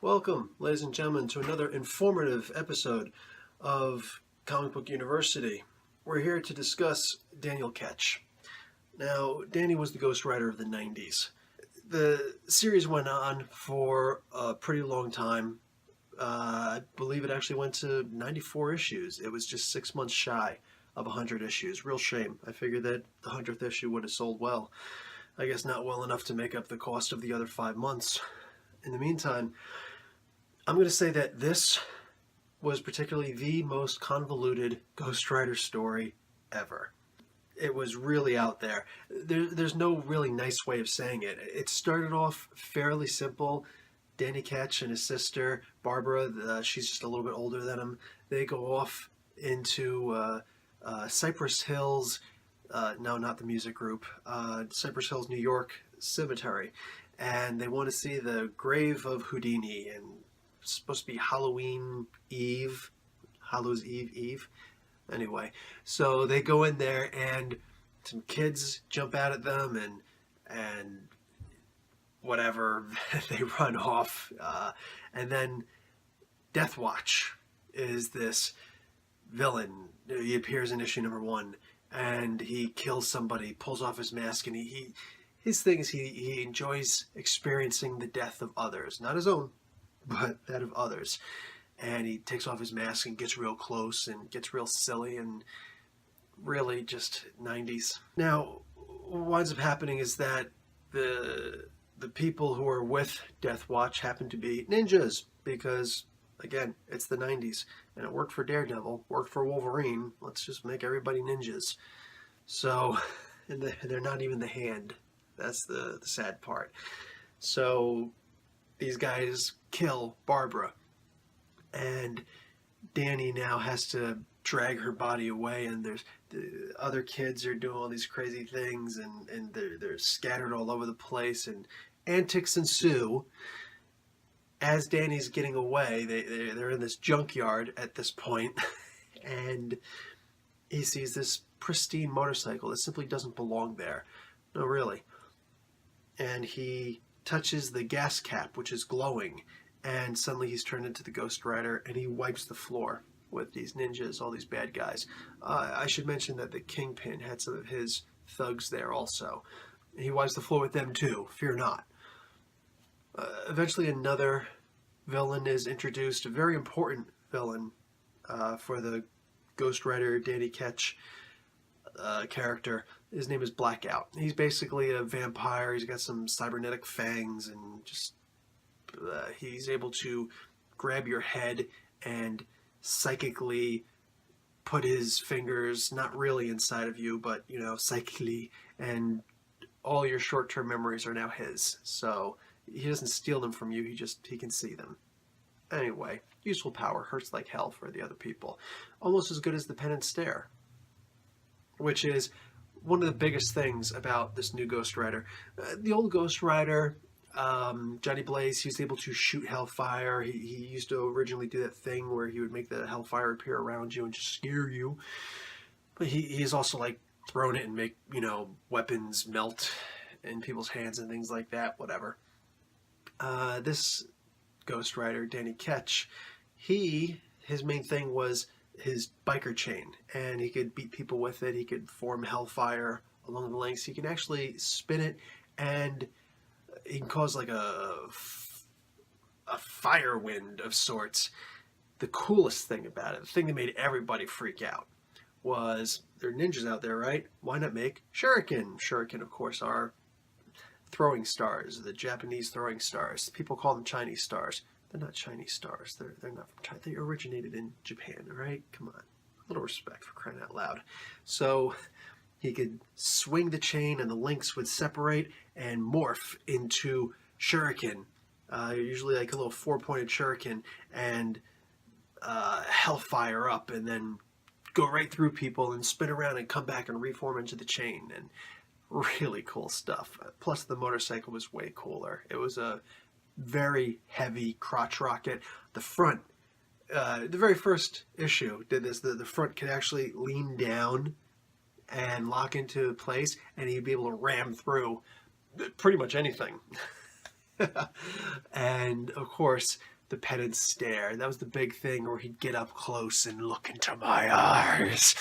Welcome, ladies and gentlemen, to another informative episode of Comic Book University. We're here to discuss Daniel Ketch. Now, Danny was the ghostwriter of the 90s. The series went on for a pretty long time. I believe it actually went to 94 issues. It was just 6 months shy of 100 issues. Real shame. I figured that the 100th issue would have sold well. I guess not well enough to make up the cost of the other 5 months. In the meantime, I'm going to say that this was particularly the most convoluted Ghost Rider story ever. It was really out there. There's no really nice way of saying it. It started off fairly simple. Danny Ketch and his sister, Barbara, she's just a little bit older than him, they go off into Cypress Hills, no, not the music group, Cypress Hills, New York Cemetery. And they want to see the grave of Houdini, and it's supposed to be Halloween Eve, Hallows Eve. Anyway, so they go in there and some kids jump out at them and whatever, they run off. And then Death Watch is this villain. He appears in issue number 1 and he kills somebody, pulls off his mask, and his thing is he enjoys experiencing the death of others, not his own, but that of others. And he takes off his mask and gets real close and gets real silly and really just 90s. Now, what winds up happening is that the people who are with Death Watch happen to be ninjas because, again, it's the 90s. And it worked for Daredevil, worked for Wolverine. Let's just make everybody ninjas. So, and they're not even the Hand. That's the sad part. So these guys kill Barbara. And Danny now has to drag her body away, and there's the other kids are doing all these crazy things, and they're scattered all over the place, and antics ensue. As Danny's getting away, they're in this junkyard at this point, and he sees this pristine motorcycle that simply doesn't belong there. No, really. And he touches the gas cap, which is glowing, and suddenly he's turned into the Ghost Rider, and he wipes the floor with these ninjas, all these bad guys. I should mention that the Kingpin had some of his thugs there also. He wipes the floor with them too, fear not. Eventually another villain is introduced, a very important villain for the Ghost Rider Danny Ketch character. His name is Blackout. He's basically a vampire. He's got some cybernetic fangs, and just he's able to grab your head and psychically put his fingers, not really inside of you, but, psychically, and all your short-term memories are now his. So he doesn't steal them from you, he can see them. Anyway, useful power, hurts like hell for the other people. Almost as good as the Pen and Stare, which is one of the biggest things about this new Ghost Rider. The old Ghost Rider, Johnny Blaze, he was able to shoot hellfire. He used to originally do that thing where he would make the hellfire appear around you and just scare you. But he's also like thrown it and make, weapons melt in people's hands and things like that, whatever. This Ghost Rider, Danny Ketch, his main thing was his biker chain, and he could beat people with it. He could form hellfire along the lengths. He can actually spin it, and he can cause like a fire wind of sorts. The coolest thing about it, the thing that made everybody freak out, was there are ninjas out there, right? Why not make shuriken? Shuriken, of course, are throwing stars, the Japanese throwing stars. People call them Chinese stars. They're not Chinese stars. They're not from China. They originated in Japan, all right? Come on. A little respect, for crying out loud. So he could swing the chain and the links would separate and morph into shuriken, usually like a little 4-pointed shuriken, and hellfire up, and then go right through people and spin around and come back and reform into the chain. And really cool stuff. Plus the motorcycle was way cooler. It was a very heavy crotch rocket. The front, the very first issue did this. The front could actually lean down and lock into place, and he'd be able to ram through pretty much anything. And of course, the penance stare. That was the big thing where he'd get up close and look into my eyes.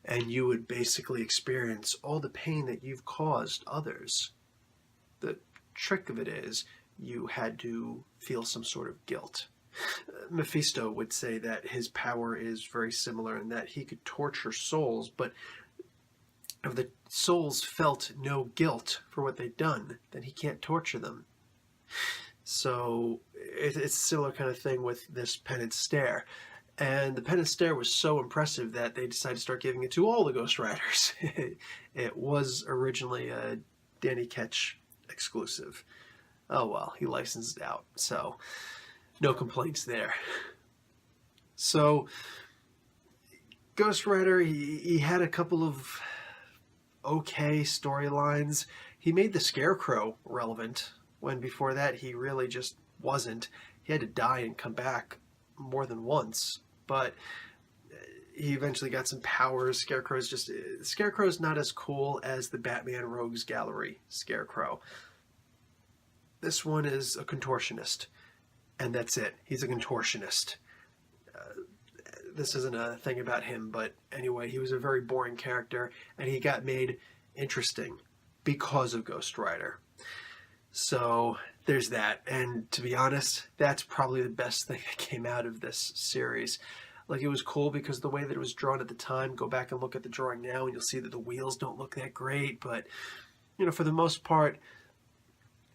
And you would basically experience all the pain that you've caused others. The trick of it is you had to feel some sort of guilt. Mephisto would say that his power is very similar in that he could torture souls, but if the souls felt no guilt for what they'd done, then he can't torture them. So it's a similar kind of thing with this penance stare. And the penance stare was so impressive that they decided to start giving it to all the Ghost Riders. It was originally a Danny Ketch exclusive. Oh well, he licensed it out, so no complaints there. So Ghost Rider, he had a couple of okay storylines. He made the Scarecrow relevant, when before that he really just wasn't. He had to die and come back more than once, but he eventually got some powers. Scarecrow's not as cool as the Batman Rogues Gallery Scarecrow. This one is a contortionist, and that's it. He's a contortionist. This isn't a thing about him, but anyway, he was a very boring character, and he got made interesting because of Ghost Rider. So there's that, and to be honest, that's probably the best thing that came out of this series. Like, it was cool because the way that it was drawn at the time, go back and look at the drawing now and you'll see that the wheels don't look that great, but, you know, for the most part,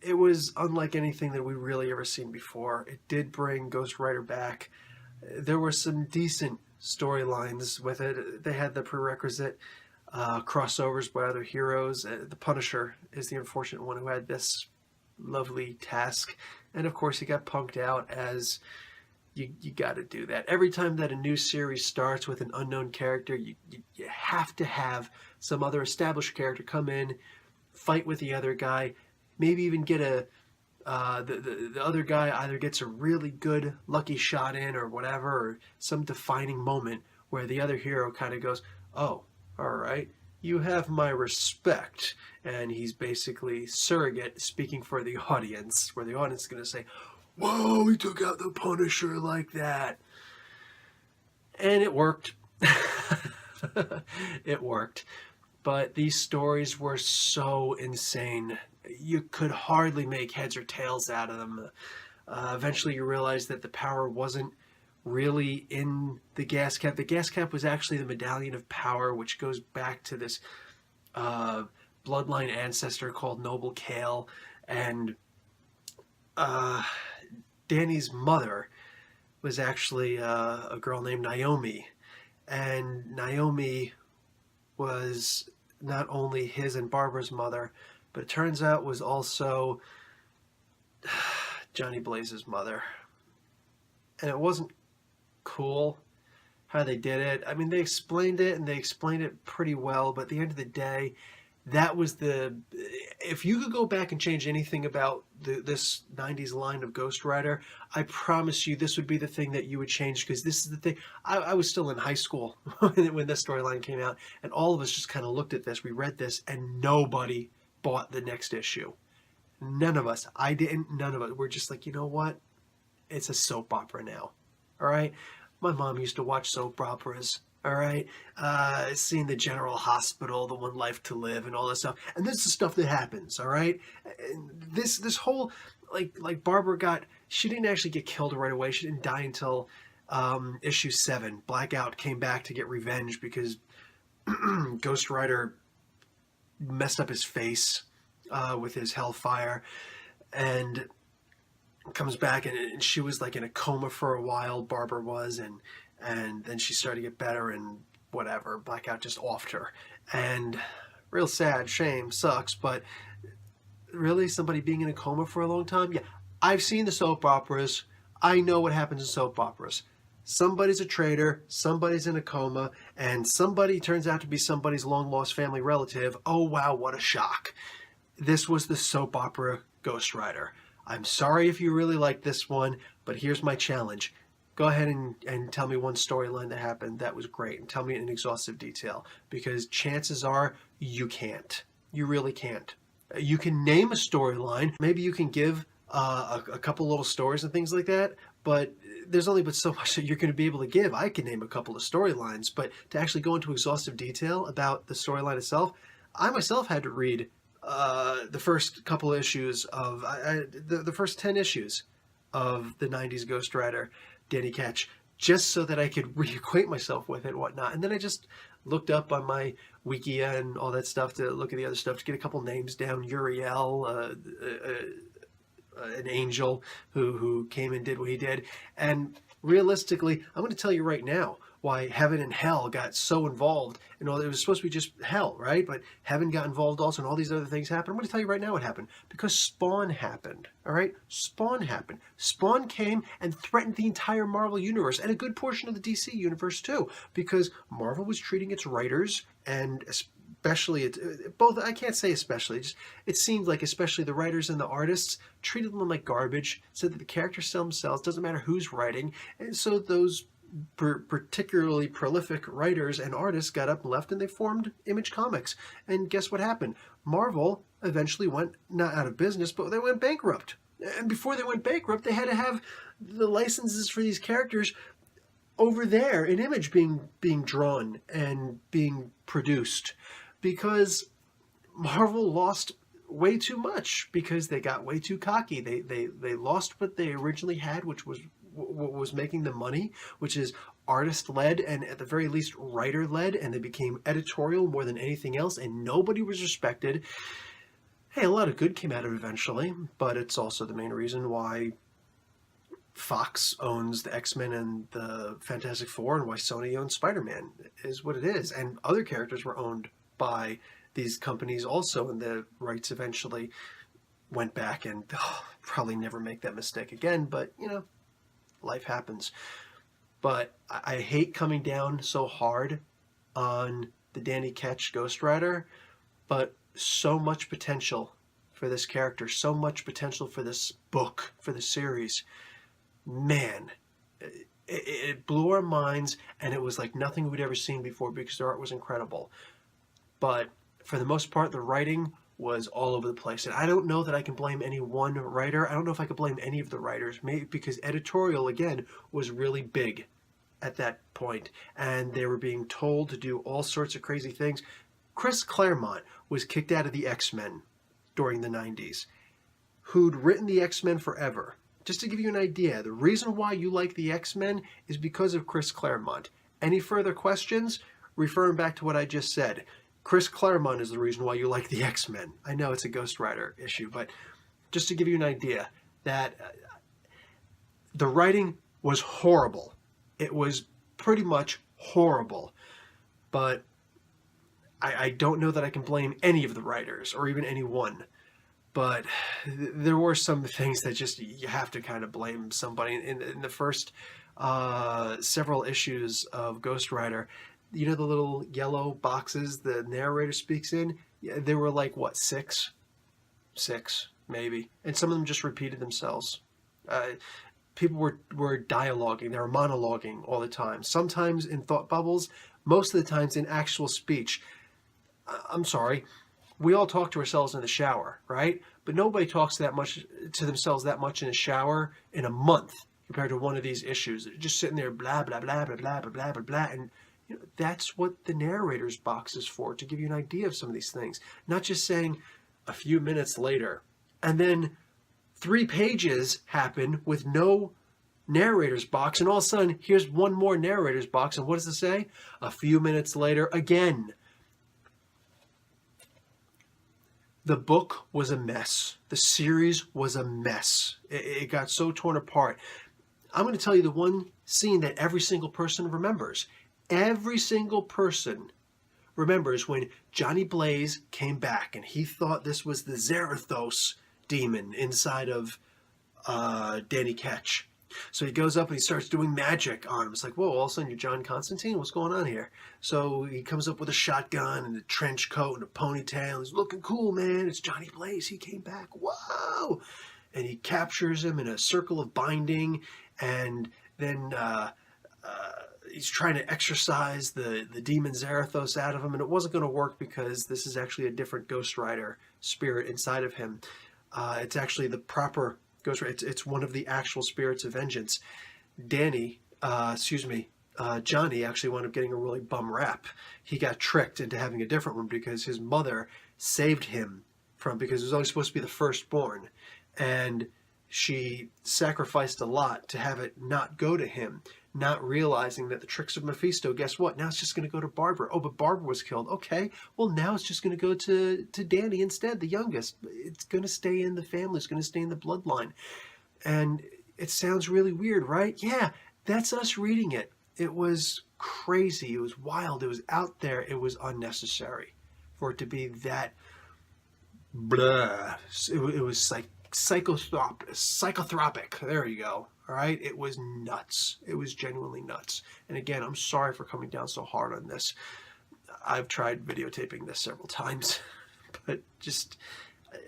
it was unlike anything that we really ever seen before. It did bring Ghost Rider back. There were some decent storylines with it. They had the prerequisite crossovers by other heroes. The Punisher is the unfortunate one who had this lovely task, and of course he got punked out, as you got to do that. Every time that a new series starts with an unknown character, you have to have some other established character come in, fight with the other guy, maybe even get the other guy either gets a really good lucky shot in or whatever, or some defining moment where the other hero kind of goes, oh, all right, you have my respect. And he's basically surrogate speaking for the audience, where the audience is going to say, whoa, he took out the Punisher like that. And it worked. It worked. But these stories were so insane. You could hardly make heads or tails out of them. Eventually you realize that the power wasn't really in the gas cap. The gas cap was actually the medallion of power, which goes back to this bloodline ancestor called Noble Kale. And Danny's mother was actually a girl named Naomi. And Naomi was not only his and Barbara's mother, but it turns out was also Johnny Blaze's mother. And it wasn't cool how they did it. I mean, they explained it, and they explained it pretty well, but at the end of the day, that was if you could go back and change anything about this 90s line of Ghost Rider, I promise you this would be the thing that you would change, because this is the thing. I was still in high school when this storyline came out, and all of us just kind of looked at this, we read this, and nobody bought the next issue. None of us. I didn't. None of us. We're just like, you know what? It's a soap opera now. All right? My mom used to watch soap operas. All right? Seeing the General Hospital, The One Life to Live, and all this stuff. And this is stuff that happens. All right? This whole, like Barbara she didn't actually get killed right away. She didn't die until issue 7. Blackout came back to get revenge because Ghost Rider messed up his face with his hellfire, and comes back, and she was like in a coma for a while, Barbara was, and then she started to get better, and whatever, Blackout just offed her, and real sad, shame, sucks, but really, somebody being in a coma for a long time? Yeah, I've seen the soap operas. I know what happens in soap operas. Somebody's a traitor, somebody's in a coma, and somebody turns out to be somebody's long-lost family relative. Oh, wow, what a shock. This was the soap opera Ghost Rider. I'm sorry if you really like this one, but here's my challenge. Go ahead and tell me one storyline that happened that was great, and tell me in exhaustive detail, because chances are you can't. You really can't. You can name a storyline. Maybe you can give a couple little stories and things like that, but there's only but so much that you're going to be able to give. I can name a couple of storylines, but to actually go into exhaustive detail about the storyline itself, I myself had to read the first couple of issues of the first 10 issues of the 90s Ghost Rider, Danny Ketch, just so that I could reacquaint myself with it and whatnot. And then I just looked up on my Wikia and all that stuff to look at the other stuff, to get a couple names down. Uriel, an angel who came and did what he did. And realistically, I'm going to tell you right now why heaven and hell got so involved. And all, it was supposed to be just hell, right? But heaven got involved also, and all these other things happened. I'm going to tell you right now what happened. Because Spawn happened, all right? Spawn happened. Spawn came and threatened the entire Marvel universe, and a good portion of the DC universe too, because Marvel was treating its writers, and especially both, I can't say especially, just it seemed like especially the writers and the artists treated them like garbage, said that the characters themselves, doesn't matter who's writing. And so those particularly prolific writers and artists got up and left, and they formed Image Comics. And guess what happened? Marvel eventually went, not out of business, but they went bankrupt. And before they went bankrupt, they had to have the licenses for these characters over there in Image being drawn and being produced, because Marvel lost way too much, because they got way too cocky. They lost what they originally had, which was what was making them money, which is artist-led and at the very least writer-led, and they became editorial more than anything else, and nobody was respected. Hey, a lot of good came out of it eventually, but it's also the main reason why Fox owns the X-Men and the Fantastic Four, and why Sony owns Spider-Man, is what it is. And other characters were owned by these companies also, and the rights eventually went back, and probably never make that mistake again, but, you know, life happens. But I hate coming down so hard on the Danny Ketch Ghost Rider, but so much potential for this character, so much potential for this book, for the series. Man, it blew our minds, and it was like nothing we'd ever seen before, because the art was incredible. But for the most part, the writing was all over the place. And I don't know that I can blame any one writer. I don't know if I could blame any of the writers, maybe because editorial, again, was really big at that point, and they were being told to do all sorts of crazy things. Chris Claremont was kicked out of the X-Men during the 90s, who'd written the X-Men forever. Just to give you an idea, the reason why you like the X-Men is because of Chris Claremont. Any further questions? Referring back to what I just said, Chris Claremont is the reason why you like the X-Men. I know it's a Ghost Rider issue, but just to give you an idea, that the writing was horrible. It was pretty much horrible. But I don't know that I can blame any of the writers, or even any one. But there were some things that just, you have to kind of blame somebody. In the first several issues of Ghost Rider, you know the little yellow boxes the narrator speaks in? Yeah, there were like, what, six maybe. And some of them just repeated themselves. People were dialoguing, they were monologuing all the time. Sometimes in thought bubbles, most of the times in actual speech. I'm sorry, we all talk to ourselves in the shower, right? But nobody talks that much to themselves that much in a shower in a month compared to one of these issues. They're just sitting there, blah, blah, blah, blah, blah, blah, blah, blah, blah. And you know, that's what the narrator's box is for, to give you an idea of some of these things. Not just saying a few minutes later, and then 3 pages happen with no narrator's box, and all of a sudden, here's one more narrator's box, and what does it say? A few minutes later, again. The book was a mess. The series was a mess. It got so torn apart. I'm going to tell you the one scene that every single person remembers. Every single person remembers when Johnny Blaze came back, and he thought this was the Zarathos demon inside of Danny Ketch. So he goes up and he starts doing magic on him. It's like, whoa, all of a sudden you're John Constantine? What's going on here? So he comes up with a shotgun and a trench coat and a ponytail. He's looking cool, man. It's Johnny Blaze. He came back. Whoa! And he captures him in a circle of binding, and then he's trying to exorcise the demon Zarathos out of him, and it wasn't going to work because this is actually a different Ghost Rider spirit inside of him. It's actually the proper Ghost Rider. It's one of the actual spirits of vengeance. Johnny actually wound up getting a really bum rap. He got tricked into having a different one because his mother saved him because it was only supposed to be the firstborn, and she sacrificed a lot to have it not go to him, not realizing that the tricks of Mephisto, guess what? Now it's just going to go to Barbara. Oh, but Barbara was killed. Okay, well, now it's just going to go to Danny instead, the youngest. It's going to stay in the family. It's going to stay in the bloodline. And it sounds really weird, right? Yeah, that's us reading it. It was crazy. It was wild. It was out there. It was unnecessary for it to be that blah. It was like psychotropic. There you go. All right. It was nuts. It was genuinely nuts. And again, I'm sorry for coming down so hard on this. I've tried videotaping this several times, but just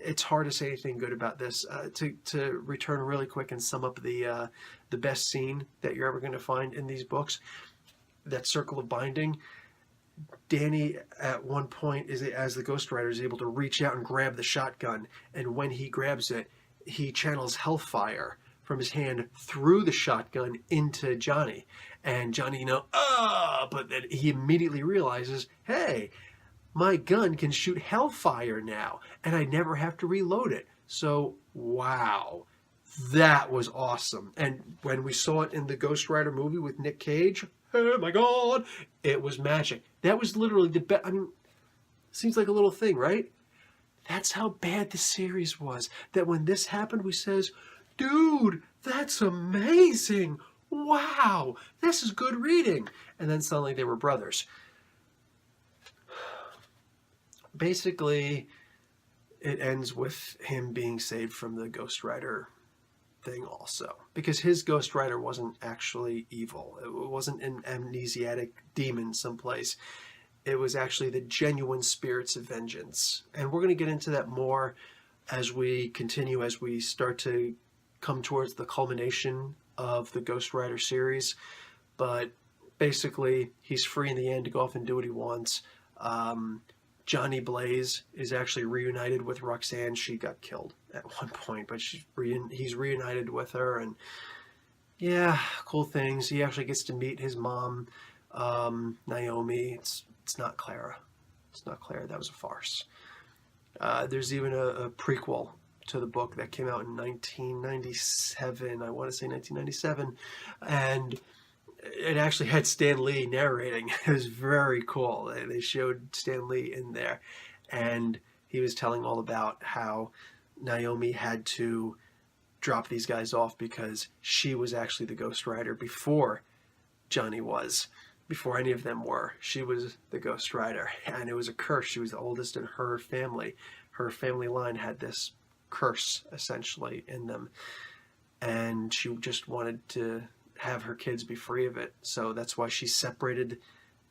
it's hard to say anything good about this. To return really quick and sum up the best scene that you're ever going to find in these books, that circle of binding. Danny at one point as the Ghost Rider is able to reach out and grab the shotgun, and when he grabs it, he channels hellfire from his hand through the shotgun into Johnny, and Johnny, but then he immediately realizes, hey, my gun can shoot hellfire now, and I never have to reload it. So, wow, that was awesome. And when we saw it in the Ghost Rider movie with Nick Cage, oh my God, it was magic. That was literally the best. I mean, seems like a little thing, right? That's how bad the series was. That when this happened, we says, dude, that's amazing. Wow, this is good reading. And then suddenly they were brothers. Basically, it ends with him being saved from the Ghost Rider thing also, because his Ghost Rider wasn't actually evil. It wasn't an amnesiac demon someplace. It was actually the genuine spirits of vengeance. And we're going to get into that more as we continue, as we start to come towards the culmination of the Ghost Rider series. But basically, he's free in the end to go off and do what he wants. Johnny Blaze is actually reunited with Roxanne. She got killed at one point, but he's reunited with her, and yeah, cool things. He actually gets to meet his mom, Naomi. It's not Clara. It's not Clara. That was a farce. There's even a prequel to the book that came out in 1997. I want to say 1997, and it actually had Stan Lee narrating. It was very cool. They showed Stan Lee in there, and he was telling all about how Naomi had to drop these guys off because she was actually the Ghost Rider before Johnny was, before any of them were. She was the Ghost Rider, and it was a curse. She was the oldest in her family. Her family line had this curse, essentially, in them, and she just wanted to have her kids be free of it. So that's why she separated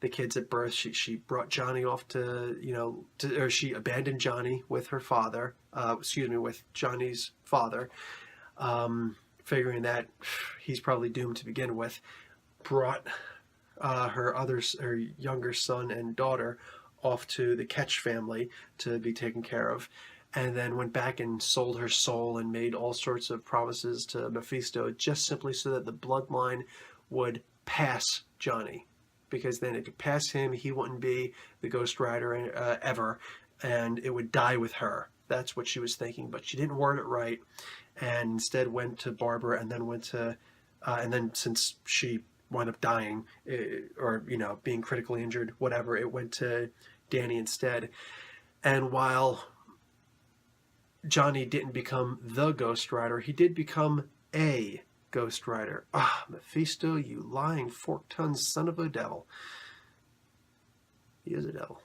the kids at birth. She brought Johnny off or she abandoned Johnny with her father, with Johnny's father, figuring that he's probably doomed to begin with. Brought her younger son and daughter off to the Ketch family to be taken care of, and then went back and sold her soul and made all sorts of promises to Mephisto, just simply so that the bloodline would pass Johnny, because then it could pass him, he wouldn't be the Ghost Rider ever, and it would die with her. That's what she was thinking, but she didn't word it right, and instead went to Barbara, and then since she wound up dying, or being critically injured, whatever, it went to Danny instead. And while Johnny didn't become the Ghost Rider, he did become a Ghost Rider. Ah, Mephisto, you lying fork-tongued son of a devil. He is a devil.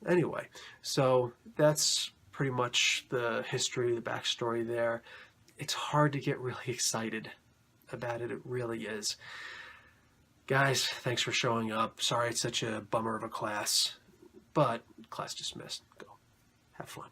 Anyway, so that's pretty much the history, the backstory there. It's hard to get really excited about it. It really is. Guys, thanks for showing up. Sorry it's such a bummer of a class, but class dismissed. Go. Have fun.